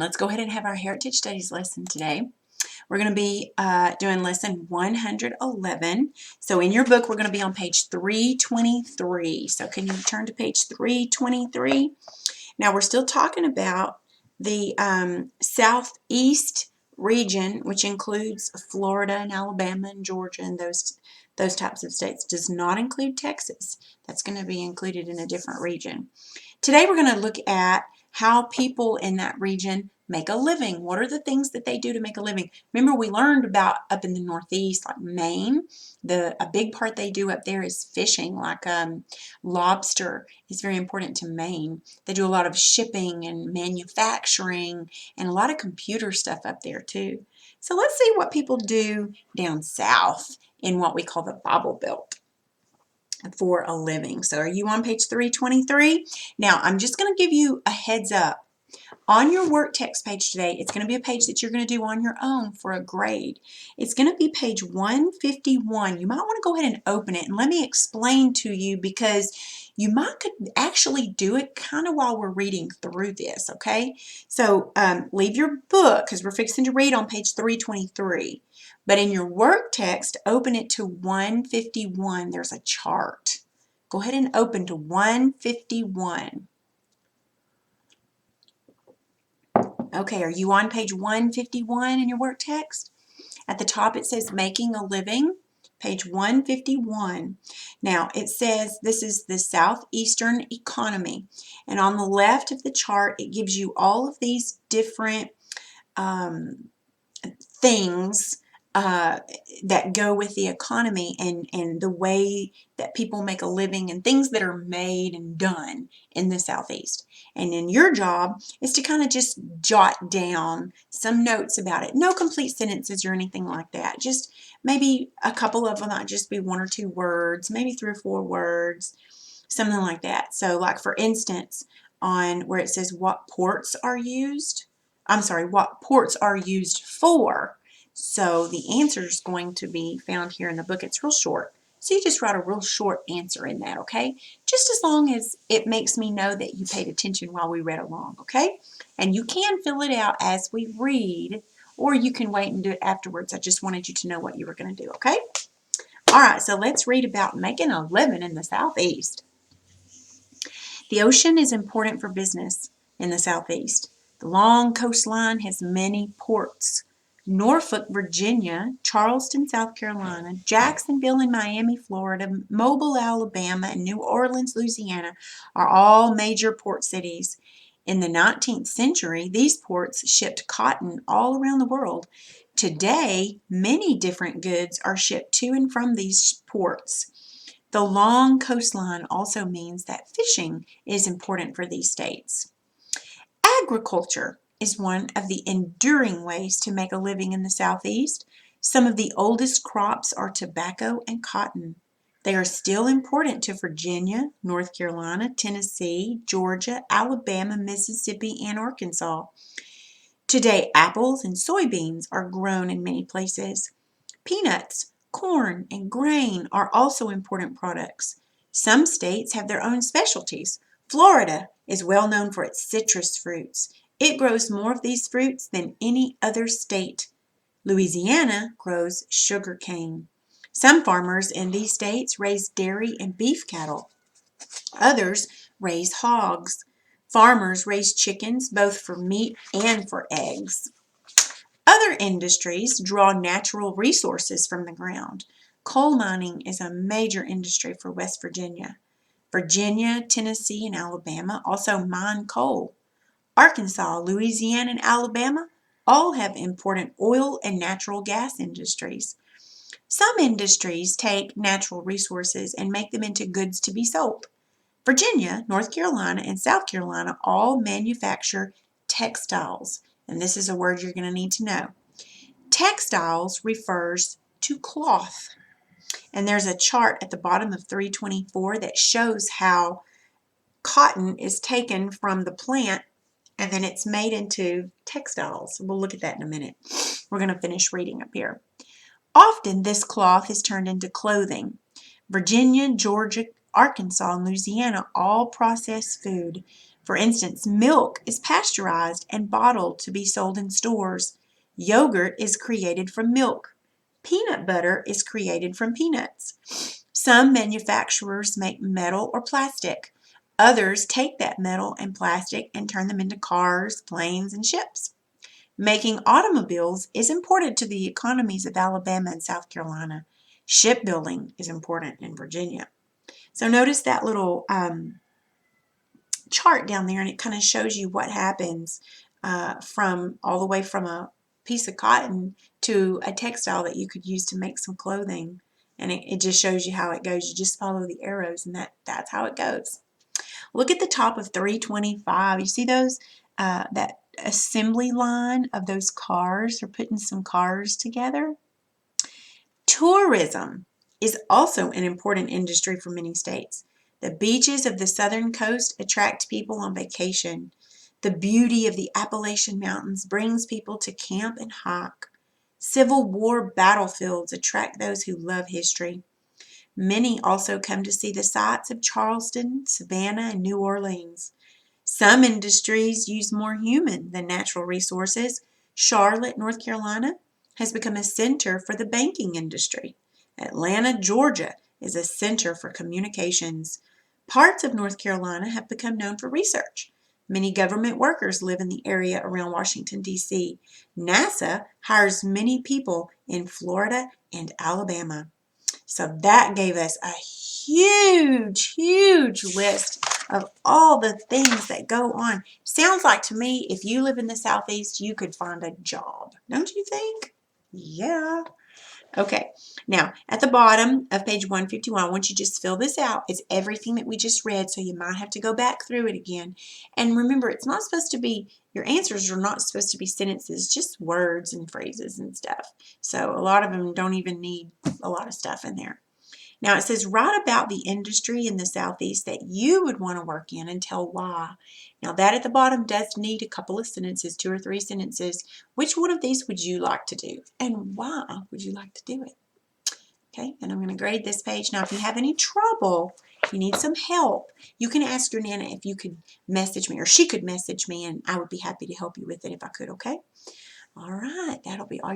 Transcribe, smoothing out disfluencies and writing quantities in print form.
Let's go ahead and have our Heritage Studies lesson today. We're going to be doing lesson 111. So in your book, we're going to be on page 323. So can you turn to page 323? Now we're still talking about the southeast region, which includes Florida and Alabama and Georgia and those types of states. Does not include Texas. That's going to be included in a different region. Today we're going to look at how people in that region make a living. What are the things that they do to make a living? Remember, we learned about up in the Northeast, like Maine, a big part they do up there is fishing, like lobster is very important to Maine. They do a lot of shipping and manufacturing and a lot of computer stuff up there too. So let's see what people do down south in what we call the Bible Belt for a living. So are you on page 323? Now I'm just going to give you a heads up. On your work text page today, it's going to be a page that you're going to do on your own for a grade. It's going to be page 151. You might want to go ahead and open it and let me explain to you, because you could actually do it kind of while we're reading through this, okay? So leave your book because we're fixing to read on page 323. But in your work text, open it to 151. There's a chart. Go ahead and open to 151. Okay, are you on page 151 in your work text? At the top it says Making a Living, page 151. Now it says this is the southeastern economy, and on the left of the chart it gives you all of these different things that go with the economy and the way that people make a living and things that are made and done in the Southeast. And then your job is to kind of just jot down some notes about it. No complete sentences or anything like that. Just maybe a couple of them might just be 1 or 2 words, maybe 3 or 4 words, something like that. So like for instance, on where it says what ports are used, what ports are used for. So the answer is going to be found here in the book. It's real short. So you just write a real short answer in that, okay? Just as long as it makes me know that you paid attention while we read along, okay? And you can fill it out as we read, or you can wait and do it afterwards. I just wanted you to know what you were going to do, okay? All right, so let's read about making a living in the Southeast. The ocean is important for business in the Southeast. The long coastline has many ports. Norfolk, Virginia, Charleston, South Carolina, Jacksonville and Miami, Florida, Mobile, Alabama, and New Orleans, Louisiana are all major port cities. In the 19th century, these ports shipped cotton all around the world. Today, many different goods are shipped to and from these ports. The long coastline also means that fishing is important for these states. Agriculture is one of the enduring ways to make a living in the Southeast. Some of the oldest crops are tobacco and cotton. They are still important to Virginia, North Carolina, Tennessee, Georgia, Alabama, Mississippi, and Arkansas. Today, apples and soybeans are grown in many places. Peanuts, corn, and grain are also important products. Some states have their own specialties. Florida is well known for its citrus fruits. It grows more of these fruits than any other state. Louisiana grows sugar cane. Some farmers in these states raise dairy and beef cattle. Others raise hogs. Farmers raise chickens both for meat and for eggs. Other industries draw natural resources from the ground. Coal mining is a major industry for West Virginia. Virginia, Tennessee, and Alabama also mine coal. Arkansas, Louisiana, and Alabama all have important oil and natural gas industries. Some industries take natural resources and make them into goods to be sold. Virginia, North Carolina, and South Carolina all manufacture textiles, and this is a word you're going to need to know. Textiles refers to cloth, and there's a chart at the bottom of 324 that shows how cotton is taken from the plant and then it's made into textiles. We'll look at that in a minute. We're going to finish reading up here. Often this cloth is turned into clothing. Virginia, Georgia, Arkansas, and Louisiana all process food. For instance, milk is pasteurized and bottled to be sold in stores. Yogurt is created from milk. Peanut butter is created from peanuts. Some manufacturers make metal or plastic. Others take that metal and plastic and turn them into cars, planes, and ships. Making automobiles is important to the economies of Alabama and South Carolina. Shipbuilding is important in Virginia. So notice that little chart down there, and it kind of shows you what happens from all the way from a piece of cotton to a textile that you could use to make some clothing. And it just shows you how it goes. You just follow the arrows, and that's how it goes. Look at the top of 325. You see those? That assembly line of those cars. They're putting some cars together. Tourism is also an important industry for many states. The beaches of the southern coast attract people on vacation. The beauty of the Appalachian Mountains brings people to camp and hike. Civil War battlefields attract those who love history. Many also come to see the sights of Charleston, Savannah, and New Orleans. Some industries use more human than natural resources. Charlotte, North Carolina, has become a center for the banking industry. Atlanta, Georgia, is a center for communications. Parts of North Carolina have become known for research. Many government workers live in the area around Washington, D.C. NASA hires many people in Florida and Alabama. So that gave us a huge, huge list of all the things that go on. Sounds like to me, if you live in the Southeast, you could find a job. Don't you think? Yeah. Okay. Now, at the bottom of page 151, I want you to just fill this out. It's everything that we just read, so you might have to go back through it again. And remember, it's not supposed to be, your answers are not supposed to be sentences, just words and phrases and stuff. So a lot of them don't even need a lot of stuff in there. Now it says, write about the industry in the Southeast that you would want to work in and tell why. Now that at the bottom does need a couple of sentences, 2 or 3 sentences. Which one of these would you like to do? And why would you like to do it? Okay, and I'm going to grade this page. Now if you have any trouble, you need some help, you can ask your Nana if you could message me, or she could message me, and I would be happy to help you with it if I could, okay? All right, that'll be all.